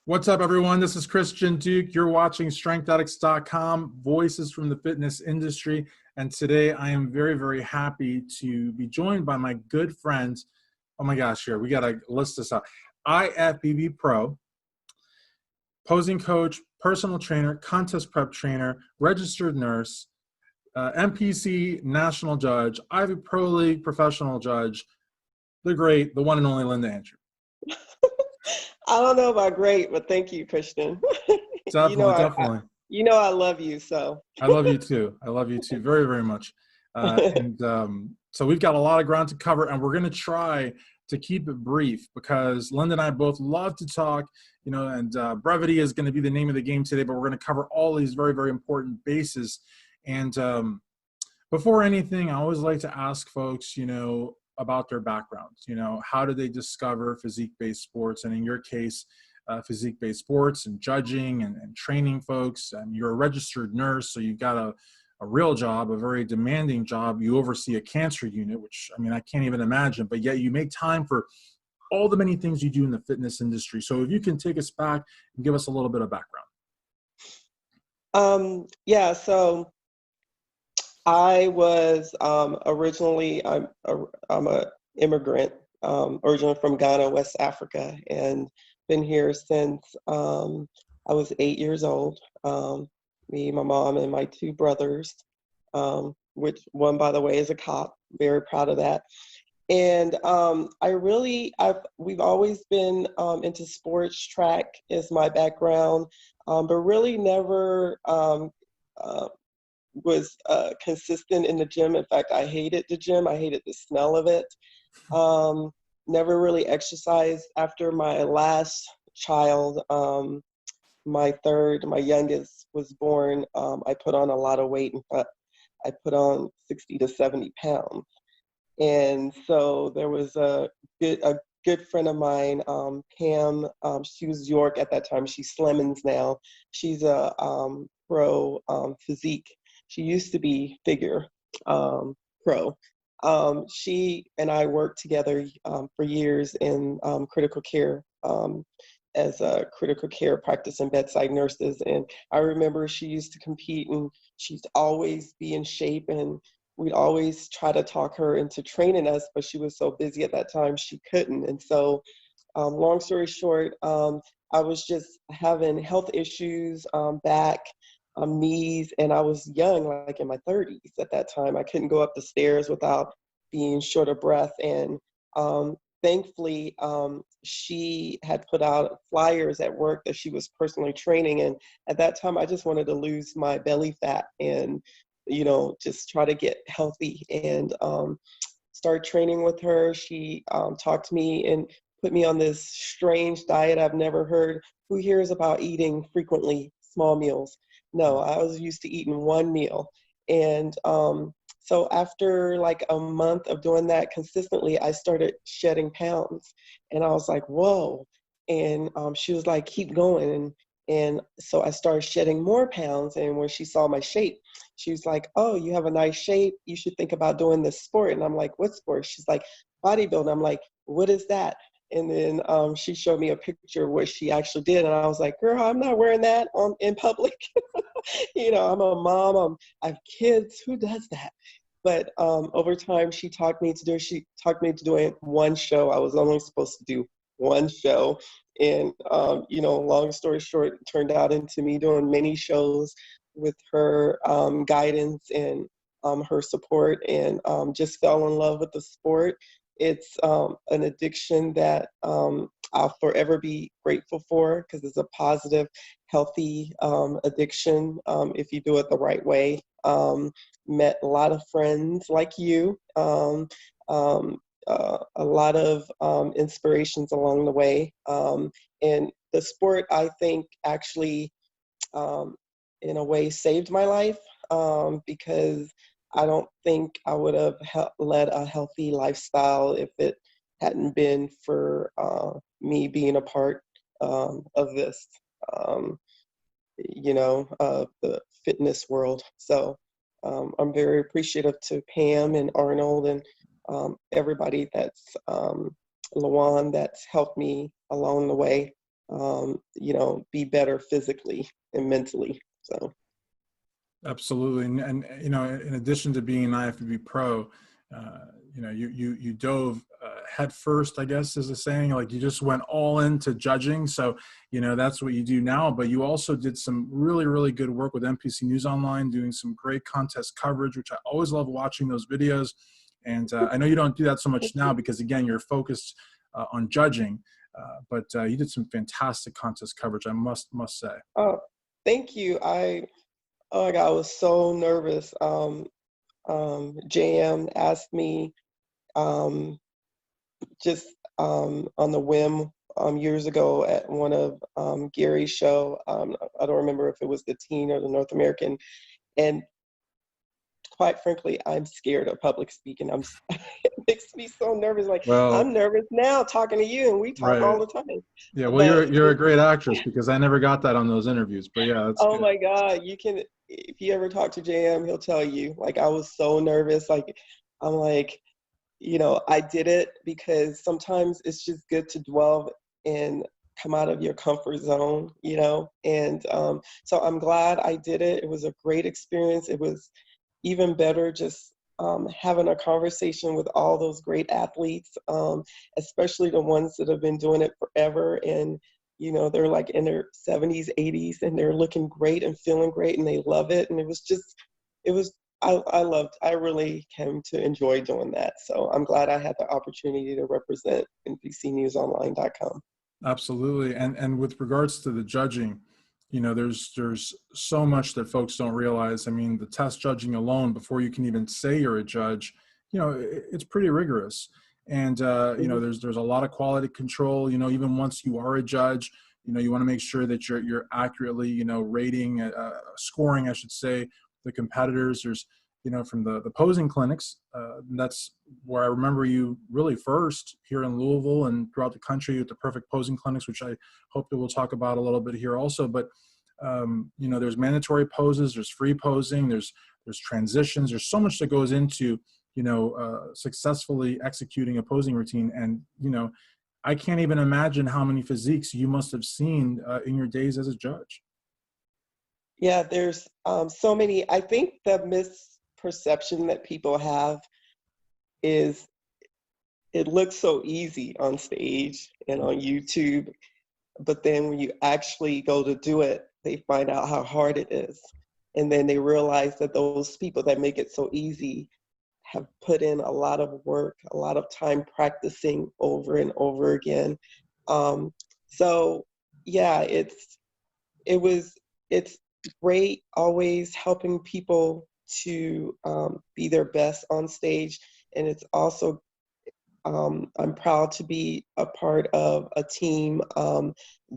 What's up, everyone? This is Christian Duke. You're watching StrengthAddicts.com, voices from the fitness industry. And today I am very, very happy to be joined by my good friends. Oh my gosh, here, we got to list this out. IFBB Pro, posing coach, personal trainer, contest prep trainer, registered nurse, NPC national judge, IFBB Pro League professional judge, the great, the one and only Linda Andrew. I don't know about great, but thank you, Christian. Definitely. I love you, so. I love you too. I love you too very, very much. So we've got a lot of ground to cover, and we're going to try to keep it brief because Linda and I both love to talk, and brevity is going to be the name of the game today, but we're going to cover all these very, very important bases. And before anything, I always like to ask folks, about their backgrounds. How did they discover physique-based sports? And in your case, physique-based sports and judging and training folks. And you're a registered nurse, so you've got a real job, a very demanding job. You oversee a cancer unit, which, I can't even imagine, but yet you make time for all the many things you do in the fitness industry. So if you can take us back and give us a little bit of background. So I was originally, I'm an immigrant, originally from Ghana, West Africa, and been here since I was 8 years old. Me, my mom, and my two brothers, which one, by the way, is a cop. Very proud of that. And we've always been into sports. Track is my background, but really never was consistent in the gym. In fact, I hated the gym. I hated the smell of it. Never really exercised. After my last child, my youngest was born, I put on a lot of weight. In fact, I put on 60 to 70 pounds. And so there was a good friend of mine, Pam, she was York at that time. She's Slimmons now. She's a pro physique. She used to be figure pro. She and I worked together for years in critical care as a critical care practicing bedside nurses. And I remember she used to compete and she'd always be in shape, and we'd always try to talk her into training us, but she was so busy at that time she couldn't. And so long story short, I was just having health issues, back, knees, and I was young, like in my 30s at that time. I couldn't go up the stairs without being short of breath. And thankfully, she had put out flyers at work that she was personally training. And at that time, I just wanted to lose my belly fat and, just try to get healthy and start training with her. She talked to me and put me on this strange diet I've never heard. Who hears about eating frequently small meals? No, I was used to eating one meal. And so after like a month of doing that consistently, I started shedding pounds. And I was like, whoa. And she was like, keep going. And so I started shedding more pounds. And when she saw my shape, she was like, oh, you have a nice shape. You should think about doing this sport. And I'm like, what sport? She's like, bodybuilding. I'm like, what is that? And then she showed me a picture of what she actually did. And I was like, girl, I'm not wearing that in public. I'm a mom. I have kids. Who does that? But over time, she talked me into doing one show. I was only supposed to do one show. And, long story short, it turned out into me doing many shows with her guidance and her support, and just fell in love with the sport. It's an addiction that I'll forever be grateful for, because it's a positive, healthy addiction if you do it the right way. Met a lot of friends like you, a lot of inspirations along the way. And the sport, I think, actually, in a way, saved my life, because I don't think I would have led a healthy lifestyle if it hadn't been for me being a part of this, the fitness world. So I'm very appreciative to Pam and Arnold and everybody that's Lawan that's helped me along the way. you know, be better physically and mentally. So. Absolutely. And you know, in addition to being an IFBB Pro, you know, you dove head first, I guess is a saying, like you just went all into judging. So, you know, that's what you do now, but you also did some really, really good work with NPC News Online, doing some great contest coverage, which I always love watching those videos. And I know you don't do that so much now because, again, you're focused on judging, but you did some fantastic contest coverage, I must say. Oh, thank you. Oh my God, I was so nervous. JM asked me just on the whim years ago at one of Gary's show. I don't remember if it was the teen or the North American. And quite frankly, I'm scared of public speaking. It makes me so nervous. Like, Well, I'm nervous now talking to you, and we talk right. all the time. Yeah, well, But you're a great actress because I never got that on those interviews. But yeah, that's oh good. my God, you can, if you ever talk to JM, he'll tell you, like, I was so nervous. Like, I'm like, you know, I did it because sometimes it's just good to dwell and come out of your comfort zone, you know? And so I'm glad I did it. It was a great experience. It was even better just having a conversation with all those great athletes, especially the ones that have been doing it forever. And, you know, they're like in their 70s, 80s, and they're looking great and feeling great, and they love it. And it was just, I really came to enjoy doing that. So I'm glad I had the opportunity to represent NPCNewsOnline.com. Absolutely. And with regards to the judging, you know, there's so much that folks don't realize. I mean, the test judging alone, before you can even say you're a judge, you know, it's pretty rigorous. And, you know, there's a lot of quality control, you know, even once you are a judge, you know, you want to make sure that you're accurately, you know, rating, scoring, I should say, the competitors. There's, you know, from the posing clinics, that's where I remember you really first here in Louisville and throughout the country with the perfect posing clinics, which I hope that we'll talk about a little bit here also. But, you know, there's mandatory poses, there's free posing, there's transitions, there's so much that goes into, you know, successfully executing a posing routine. And, you know, I can't even imagine how many physiques you must have seen in your days as a judge. Yeah, there's so many. I think the misperception that people have is it looks so easy on stage and on YouTube, but then when you actually go to do it, they find out how hard it is. And then they realize that those people that make it so easy have put in a lot of work, a lot of time practicing over and over again. So yeah, it's great always helping people to be their best on stage. And it's also, I'm proud to be a part of a team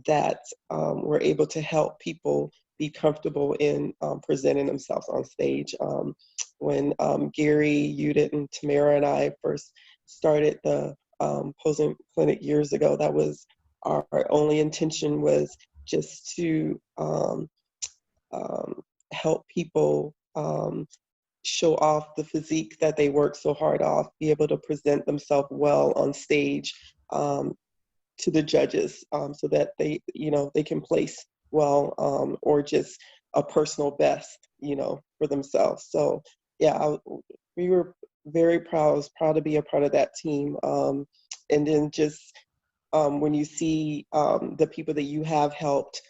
that we're able to help people be comfortable in presenting themselves on stage. When Gary, Judith, and Tamara and I first started the posing clinic years ago, that was our only intention, was just to help people show off the physique that they work so hard off, be able to present themselves well on stage to the judges, so that they, you know, they can place well, or just a personal best, you know, for themselves. So yeah, we were very proud. I was proud to be a part of that team. And then just when you see the people that you have helped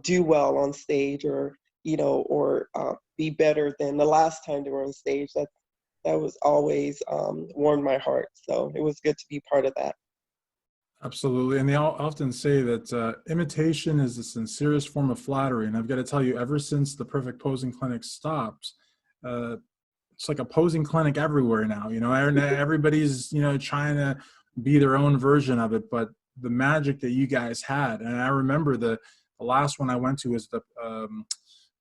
do well on stage, or, you know, or be better than the last time they were on stage, that was always warmed my heart. So it was good to be part of that. Absolutely. And they often say that imitation is the sincerest form of flattery. And I've got to tell you, ever since the Perfect Posing Clinic stopped, it's like a posing clinic everywhere now. You know, everybody's, you know, trying to be their own version of it. But the magic that you guys had, and I remember the last one I went to was the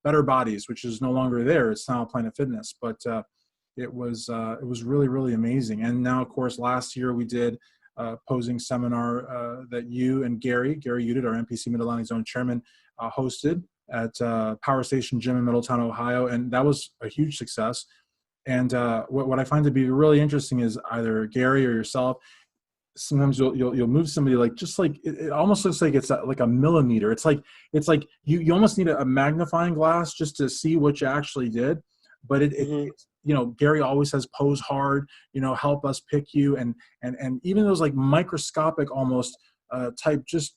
Better Bodies, which is no longer there. It's now Planet Fitness. But it was really, really amazing. And now, of course, last year we did posing seminar that you and Gary Udit, our NPC MidAtlantic Zone chairman, hosted at Power Station Gym in Middletown, Ohio, and that was a huge success. And what I find to be really interesting is either Gary or yourself sometimes you'll move somebody like, just like, it almost looks like it's like a millimeter. It's like you almost need a magnifying glass just to see what you actually did. But Hmm. it's, you know, Gary always says pose hard, you know, help us pick you, and even those like microscopic almost type, just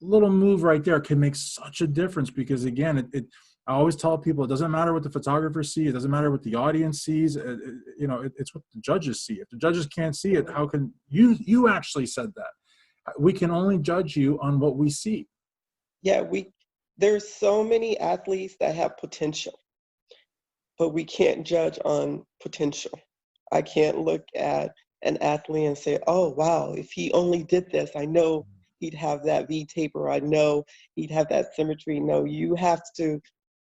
little move right there can make such a difference. Because again, I always tell people, it doesn't matter what the photographers see, it doesn't matter what the audience sees, you know, it's what the judges see. If the judges can't see it, how can you actually said that? We can only judge you on what we see. Yeah, there's so many athletes that have potential, but we can't judge on potential. I can't look at an athlete and say, oh, wow, if he only did this, I know he'd have that V taper. I know he'd have that symmetry. No, you have to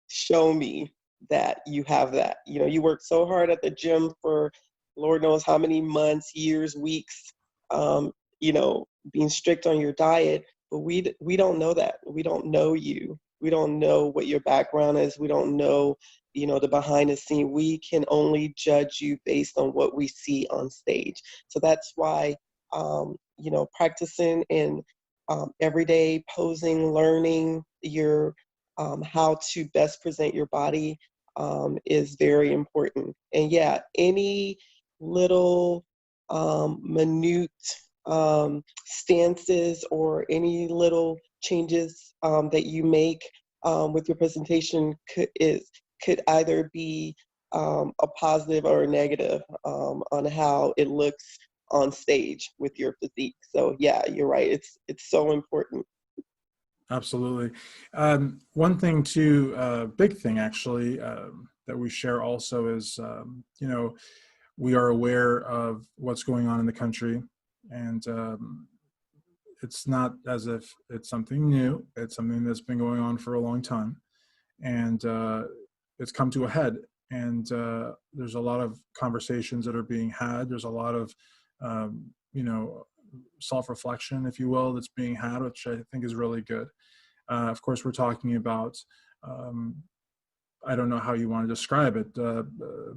show me that you have that. You know, you work so hard at the gym for Lord knows how many months, years, weeks, you know, being strict on your diet, but we don't know that. We don't know you. We don't know what your background is. We don't know, you know, the behind the scene. We can only judge you based on what we see on stage. So that's why, you know, practicing and everyday posing, learning your how to best present your body is very important. And yeah, any little minute stances or any little changes that you make with your presentation could either be a positive or a negative on how it looks on stage with your physique. So yeah, you're right. It's so important. Absolutely. One thing too, big thing actually, that we share also is, you know, we are aware of what's going on in the country, and it's not as if it's something new. It's something that's been going on for a long time, and it's come to a head. And there's a lot of conversations that are being had. There's a lot of, you know, self-reflection, if you will, that's being had, which I think is really good. Of course, we're talking about, I don't know how you want to describe it,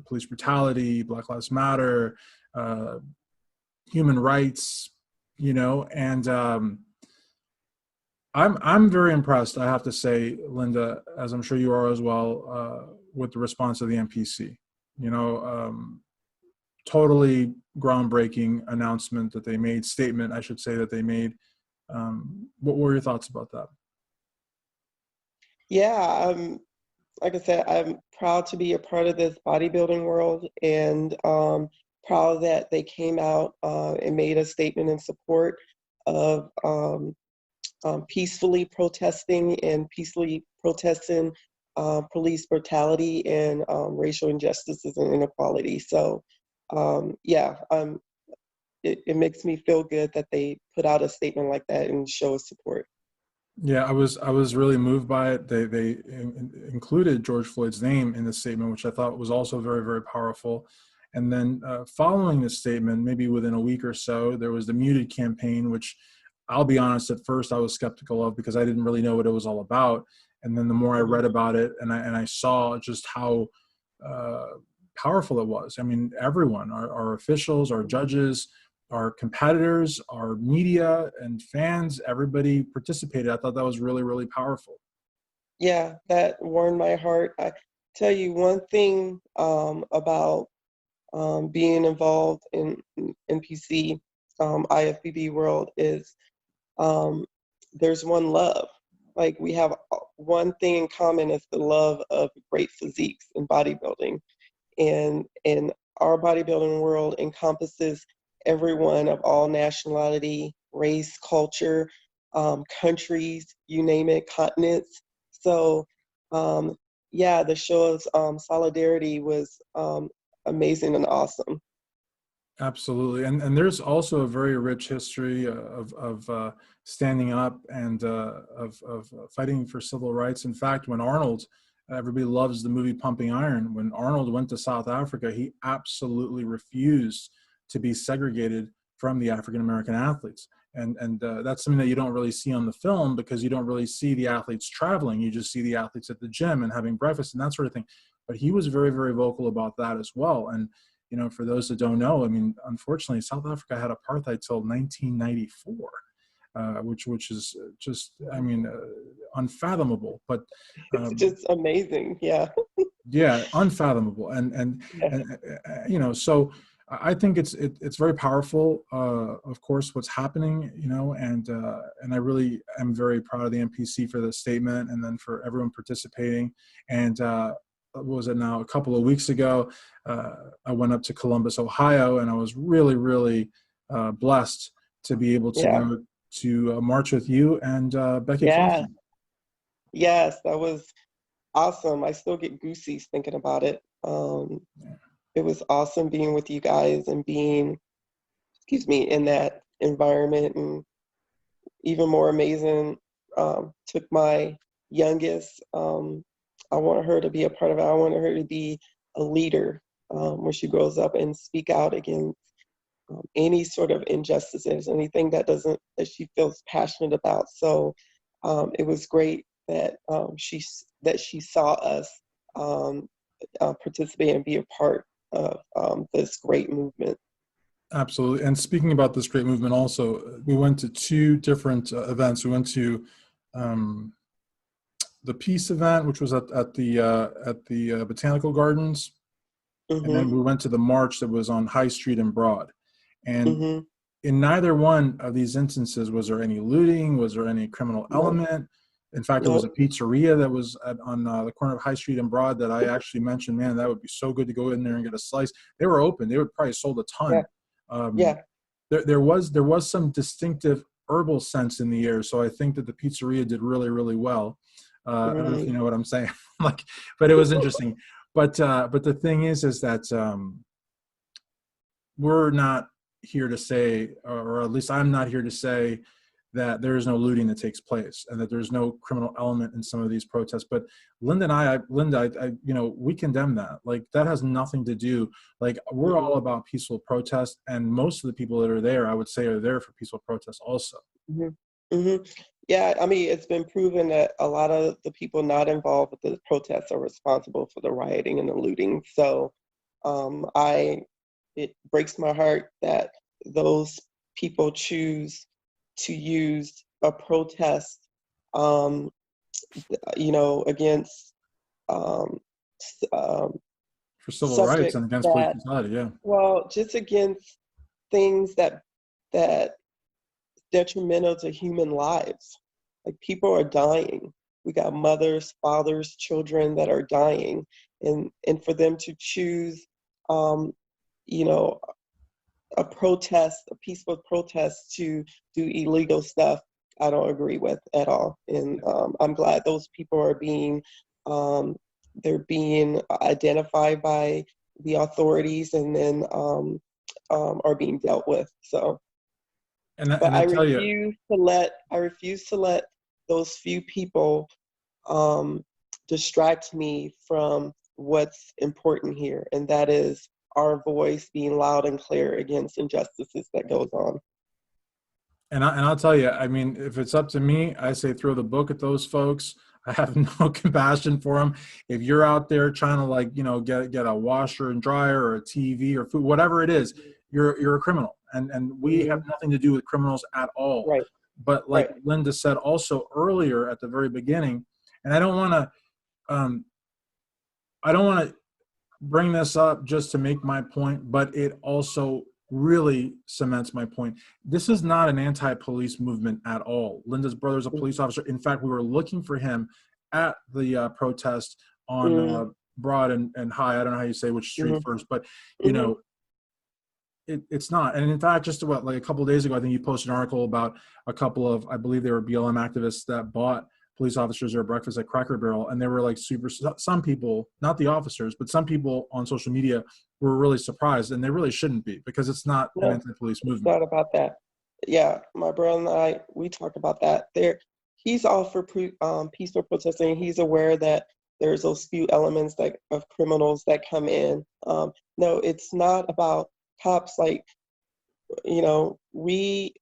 police brutality, Black Lives Matter, human rights, you know, and I'm very impressed, I have to say, Linda, as I'm sure you are as well, with the response of the NPC. You know, totally groundbreaking announcement that they made, statement, I should say, that they made. What were your thoughts about that? Yeah, like I said, I'm proud to be a part of this bodybuilding world, and proud that they came out and made a statement in support of peacefully protesting and peacefully protesting police brutality and racial injustices and inequality. So yeah, it makes me feel good that they put out a statement like that and show support. Yeah, I was really moved by it. They included George Floyd's name in the statement, which I thought was also very, very powerful. And then following the statement, maybe within a week or so, there was the Munich Campaign, which I'll be honest, at first I was skeptical of, because I didn't really know what it was all about. And then the more I read about it, and I saw just how powerful it was. I mean, everyone, our officials, our judges, our competitors, our media and fans, everybody participated. I thought that was really, really powerful. Yeah, that warmed my heart. I tell you one thing about being involved in NPC IFBB world is there's one love. Like we have one thing in common is the love of great physiques in bodybuilding. And our bodybuilding world encompasses everyone of all nationality, race, culture, countries, you name it, continents. So yeah, the show of solidarity was amazing and awesome. Absolutely. And there's also a very rich history of standing up and of fighting for civil rights. In fact, when Arnold, everybody loves the movie Pumping Iron, when Arnold went to South Africa, he absolutely refused to be segregated from the African-American athletes. And that's something that you don't really see on the film, because you don't really see the athletes traveling. You just see the athletes at the gym and having breakfast and that sort of thing. But he was very, very vocal about that as well. And you know, for those that don't know, I mean, unfortunately, South Africa had apartheid till 1994. Which is just, I mean, unfathomable. But It's just amazing. Yeah. yeah, unfathomable. Yeah. And you know, so I think it's very powerful. Of course, what's happening, you know, and I really am very proud of the NPC for the statement, and then for everyone participating. And what was it now? A couple of weeks ago, I went up to Columbus, Ohio, and I was really blessed to be able to Yeah. go to march with you and Becky Yeah. Clawson. Yes, that was awesome. I still get goosies thinking about it. Yeah. It was awesome being with you guys and being, excuse me, in that environment. And even more amazing, took my youngest. I want her to be a part of it. I want her to be a leader when she grows up and speak out against any sort of injustices, anything that she feels passionate about. So it was great that she saw us participate and be a part of this great movement. Absolutely. And speaking about this great movement, also, we went to two different events. We went to the peace event, which was at the Botanical Gardens, and then Mm-hmm. we went to the march that was on High Street and Broad. And Mm-hmm. in neither one of these instances was there any looting, was there any criminal element. In fact, there was a pizzeria that was on the corner of High Street and Broad that I actually mentioned, man, that would be so good to go in there and get a slice. They were open. They would probably sold a ton. Yeah. There was some distinctive herbal scents in the air, so I think that the pizzeria did really well. I don't know if you know what I'm saying, like, but it was interesting. But the thing is that we're not here to say, or at least I'm not here to say, that there is no looting that takes place and that there's no criminal element in some of these protests. But Linda and I, you know, we condemn that. Like, that has nothing to do, like, we're all about peaceful protest, and most of the people that are there, I would say, are there for peaceful protest also. Yeah, I mean, it's been proven that a lot of the people not involved with the protests are responsible for the rioting and the looting. So it breaks my heart that those people choose to use a protest, you know, against For civil rights subjects and against police that, brutality, yeah. well, just against things that detrimental to human lives. Like, people are dying. We got mothers, fathers, children that are dying, and for them to choose, you know, a protest, a peaceful protest, to do illegal stuff, I don't agree with at all. And I'm glad those people are being they're being identified by the authorities, and then are being dealt with. So. But I tell you, I refuse to let those few people distract me from what's important here, and that is our voice being loud and clear against injustices that goes on. and I'll tell you, I mean, if it's up to me, I say throw the book at those folks. I have no compassion for them. If you're out there trying to, like, you know, get a washer and dryer or a TV or food, whatever it is, you're a criminal, and we have nothing to do with criminals at all. Right. But like Linda said also earlier at the very beginning, and I don't want to bring this up just to make my point, but it also really cements my point. This is not an anti-police movement at all. Linda's brother's a police officer. In fact, we were looking for him at the protest on Broad and High. I don't know how you say which street first, but you know, it's not. And in fact, just about like a couple of days ago, I think you posted an article about a couple of, I believe they were BLM activists that bought police officers their breakfast at Cracker Barrel, and they were like some people, not the officers, but some people on social media were really surprised, and they really shouldn't be, because it's not an anti-police movement. It's not about that. Yeah, my brother and I, we talk about that. He's all for peaceful protesting. He's aware that there's those few elements of criminals that come in. No, it's not about cops. Like, you know, when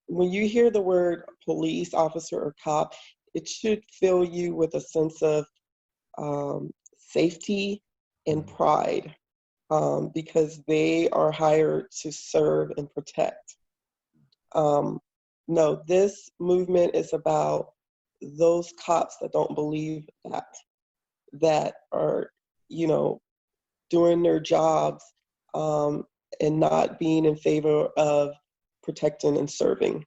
you hear the word police officer or cop, it should fill you with a sense of safety and pride. because they are hired to serve and protect. No, this movement is about those cops that don't believe that are, you know, doing their jobs and not being in favor of protecting and serving,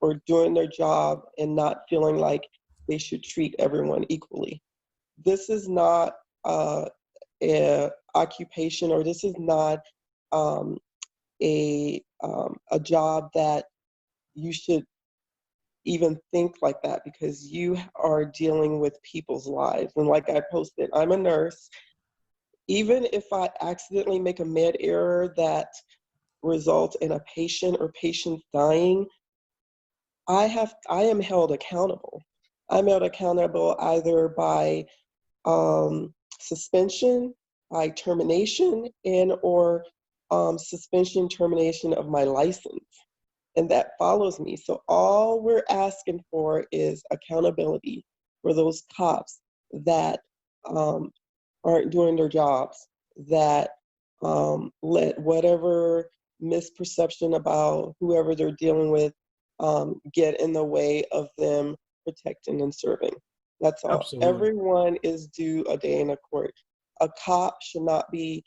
or doing their job and not feeling like they should treat everyone equally. This is not a occupation, or this is not a job that you should even think like that, because you are dealing with people's lives. And like I posted, I'm a nurse. Even if I accidentally make a med error that results in a patient or patients dying, I am held accountable. I'm held accountable either by suspension, by termination, and or suspension, termination of my license. And that follows me. So all we're asking for is accountability for those cops that aren't doing their jobs, that let whatever misperception about whoever they're dealing with get in the way of them protecting and serving. That's all. Absolutely. Everyone is due a day in a court. A cop should not be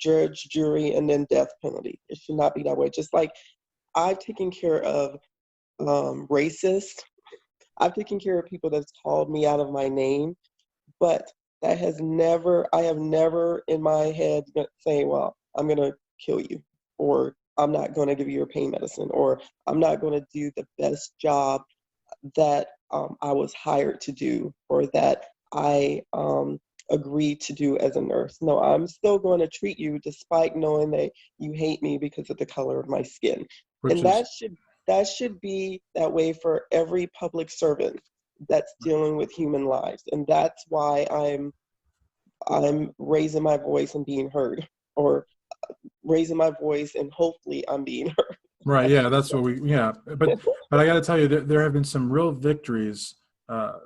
judge, jury, and then death penalty. It should not be that way. Just like I've taken care of racists. I've taken care of people that's called me out of my name, but that has never, I have never in my head saying, well, I'm going to kill you, or I'm not going to give you your pain medicine, or I'm not going to do the best job that I was hired to do, or that I agreed to do as a nurse. No, I'm still going to treat you despite knowing that you hate me because of the color of my skin. And that should be that way for every public servant that's dealing with human lives. And that's why I'm raising my voice and being heard, or raising my voice and hopefully I'm being heard. Right. Yeah, that's what but I got to tell you, there have been some real victories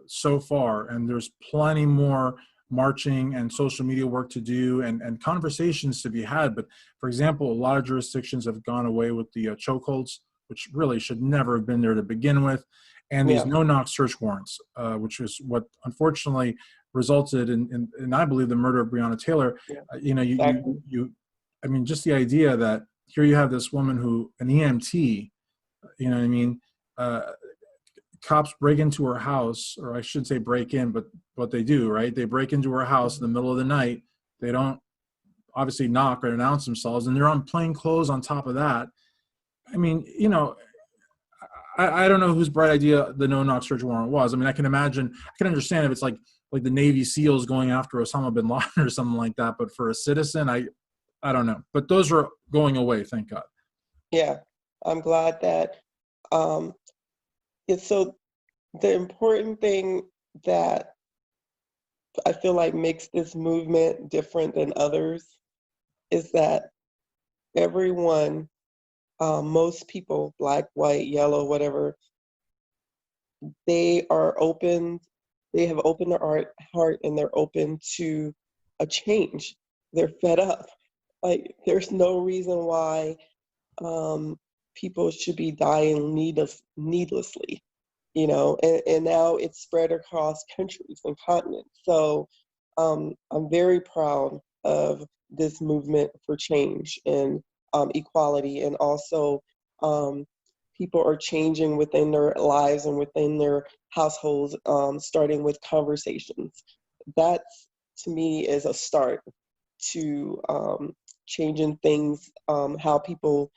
so far, and there's plenty more marching and social media work to do, and conversations to be had. But for example, a lot of jurisdictions have gone away with the chokeholds, which really should never have been there to begin with, and these no-knock search warrants, which is what unfortunately resulted in I believe the murder of Breonna Taylor. I mean, just the idea that here you have this woman who, an EMT, you know what I mean, cops break into her house, or I should say break in, but what they do, right? They break into her house in the middle of the night. They don't obviously knock or announce themselves, and they're on plain clothes on top of that. I mean, you know, I don't know whose bright idea the no-knock search warrant was. I mean, I can understand if it's like the Navy SEALs going after Osama bin Laden or something like that, but for a citizen, I don't know. But those are going away, thank God. Yeah, I'm glad that so the important thing that I feel like makes this movement different than others is that everyone, most people, black, white, yellow, whatever, they have opened their heart and they're open to a change. They're fed up. Like, there's no reason why people should be dying needlessly, you know, and now it's spread across countries and continents. So I'm very proud of this movement for change and equality, and also people are changing within their lives and within their households, starting with conversations. That, to me, is a start to changing things, how people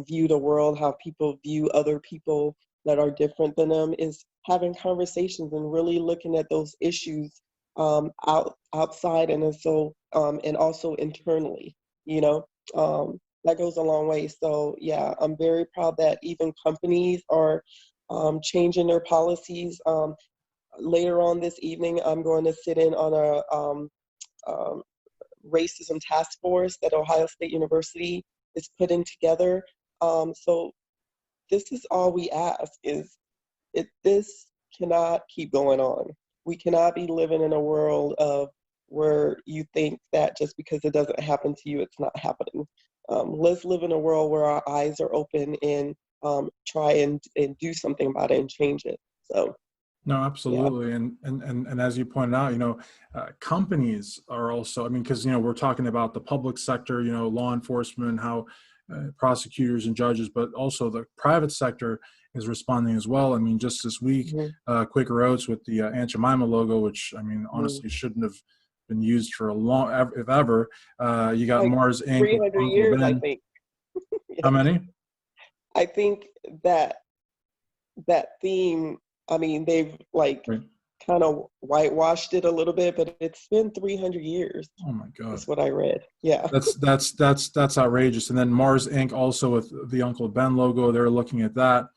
view the world, how people view other people that are different than them, is having conversations and really looking at those issues outside and also internally, you know. That goes a long way. So yeah, I'm very proud that even companies are changing their policies. Later on this evening, I'm going to sit in on a racism task force that Ohio State University is putting together. So this is all we ask, is this cannot keep going on. We cannot be living in a world of where you think that just because it doesn't happen to you, it's not happening. Let's live in a world where our eyes are open and try and do something about it and change it. So. No, Yeah. absolutely. And as you pointed out, companies are also, I mean, because, we're talking about the public sector, law enforcement, how prosecutors and judges, but also the private sector is responding as well. I mean, just this week, Quaker Oats with the Aunt Jemima logo, which, I mean, honestly shouldn't have been used for a long, if ever. You got Like Mars Inc. with 300 Uncle years, I Ben. think. How many? I think that theme, I mean, they've like Right. kind of whitewashed it a little bit, but it's been 300 years. Oh my God. That's what I read. Yeah. That's outrageous. And then Mars Inc. also with the Uncle Ben logo, they're looking at that.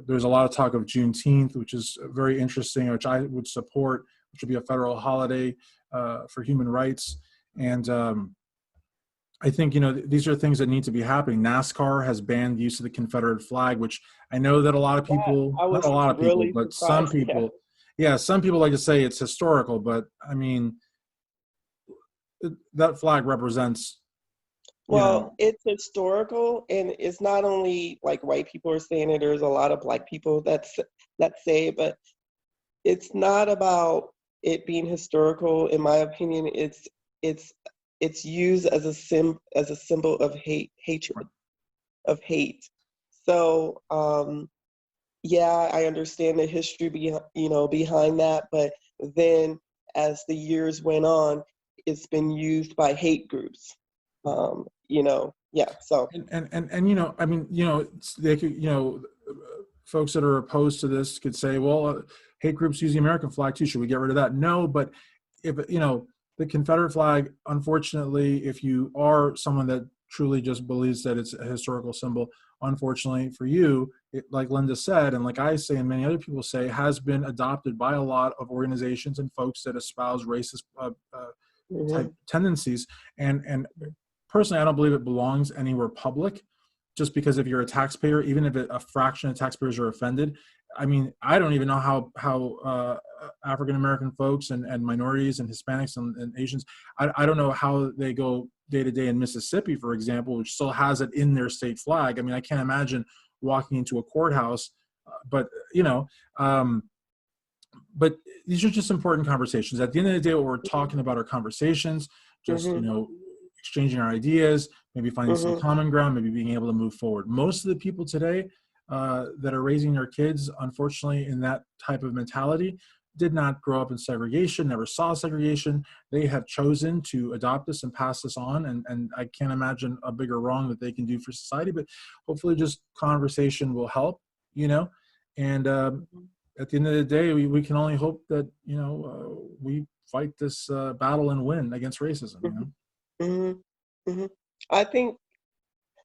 There's a lot of talk of Juneteenth, which is very interesting, which I would support, which would be a federal holiday for human rights. And I think, these are things that need to be happening. NASCAR has banned use of the Confederate flag, which I know that a lot of people, I was not a lot of people, really but some surprised. people, some people like to say it's historical, but I mean, that flag represents, Well, it's historical, and it's not only like white people are saying it. There's a lot of Black people that say it, but it's not about it being historical. In my opinion, it's used as a symbol of hatred, of hate. So yeah, I understand the history behind that, but then as the years went on, it's been used by hate groups. Yeah. So and I mean, they could, folks that are opposed to this could say, well, hate groups use the American flag too. Should we get rid of that? No, but if the Confederate flag, unfortunately, if you are someone that truly just believes that it's a historical symbol, unfortunately for you, like Linda said, and like I say, and many other people say, has been adopted by a lot of organizations and folks that espouse racist type tendencies. And personally, I don't believe it belongs anywhere public, just because if you're a taxpayer, even if a fraction of taxpayers are offended, I mean, I don't even know how African-American folks and minorities and Hispanics and Asians, I don't know how they go day to day in Mississippi, for example, which still has it in their state flag. I mean, I can't imagine walking into a courthouse, but these are just important conversations. At the end of the day, what we're talking about are conversations, just, exchanging our ideas, maybe finding some common ground, maybe being able to move forward. Most of the people today that are raising their kids, unfortunately, in that type of mentality, did not grow up in segregation, never saw segregation. They have chosen to adopt this and pass this on. And I can't imagine a bigger wrong that they can do for society, but hopefully just conversation will help, and at the end of the day, we can only hope that, we fight this battle and win against racism, I think,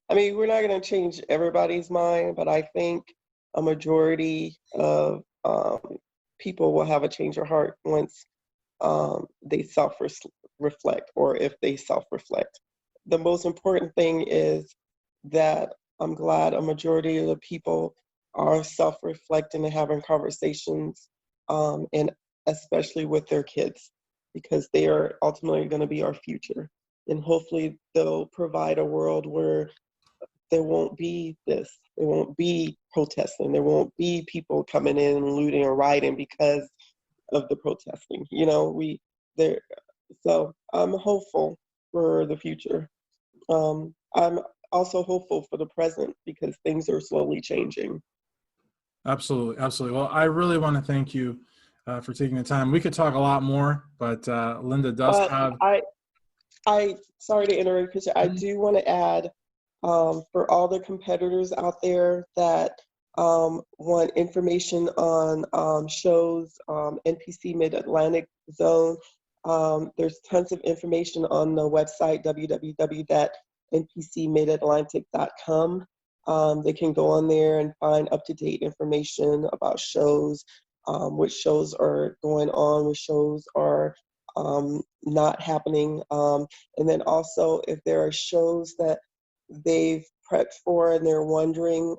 I mean, we're not going to change everybody's mind, but I think a majority of people will have a change of heart once they self-reflect, or if they self-reflect. The most important thing is that I'm glad a majority of the people are self-reflecting and having conversations, and especially with their kids, because they are ultimately going to be our future. And hopefully they'll provide a world where there won't be this, there won't be protesting, there won't be people coming in and looting or rioting because of the protesting. So I'm hopeful for the future. I'm also hopeful for the present because things are slowly changing. Absolutely. Absolutely. Well, I really want to thank you for taking the time. We could talk a lot more, but Linda does have. I sorry to interrupt, because I do want to add, for all the competitors out there that want information on shows, NPC MidAtlantic Zone, there's tons of information on the website, www.npcmidatlantic.com. They can go on there and find up-to-date information about shows, which shows are going on, which shows are not happening. And then also, if there are shows that they've prepped for and they're wondering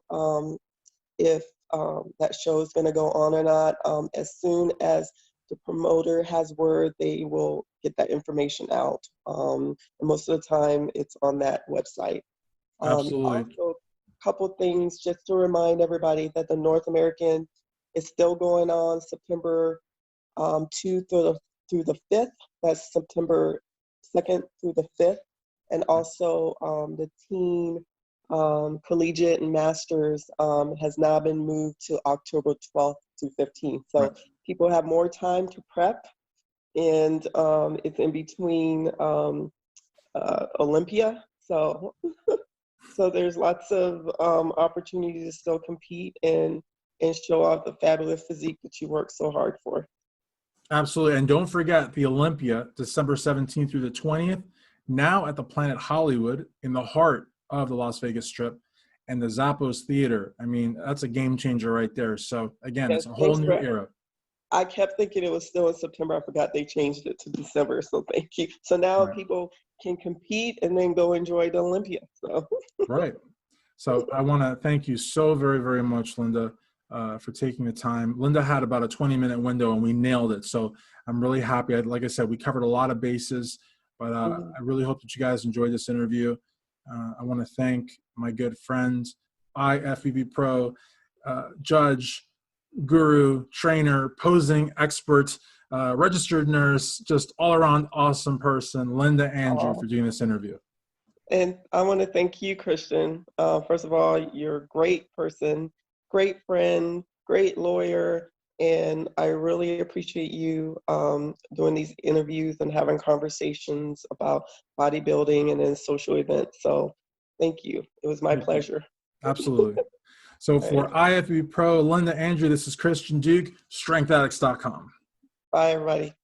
if that show is going to go on or not, as soon as the promoter has word, they will get that information out. And most of the time, it's on that website. Absolutely. Also, a couple things just to remind everybody that the North American is still going on September 2 through the 5th. That's September 2nd through the 5th. And also the team collegiate and masters has now been moved to October 12th through 15th. So Right. people have more time to prep, and it's in between Olympia. So so there's lots of opportunity to still compete and show off the fabulous physique that you work so hard for. Absolutely. And don't forget the Olympia, December 17th through the 20th, now at the Planet Hollywood in the heart of the Las Vegas Strip, and the Zappos Theater. I mean, that's a game changer right there. So again, Yes, it's a whole new era. I kept thinking it was still in September. I forgot they changed it to December. So thank you. So now Right. people can compete and then go enjoy the Olympia. So. Right. So I want to thank you so very, very much, Linda, for taking the time. Linda had about a 20-minute window and we nailed it. So I'm really happy. Like I said, we covered a lot of bases, but I really hope that you guys enjoyed this interview. I want to thank my good friend, IFBB Pro judge, guru, trainer, posing expert, registered nurse, just all around awesome person, Linda Andrew, for doing this interview. And I want to thank you, Christian. First of all, you're a great person, great friend, great lawyer, and I really appreciate you doing these interviews and having conversations about bodybuilding and then social events. So thank you. It was my pleasure. Absolutely. So for IFBB Pro, Linda Andrew, this is Christian Duke, strengthaddicts.com. Bye, everybody.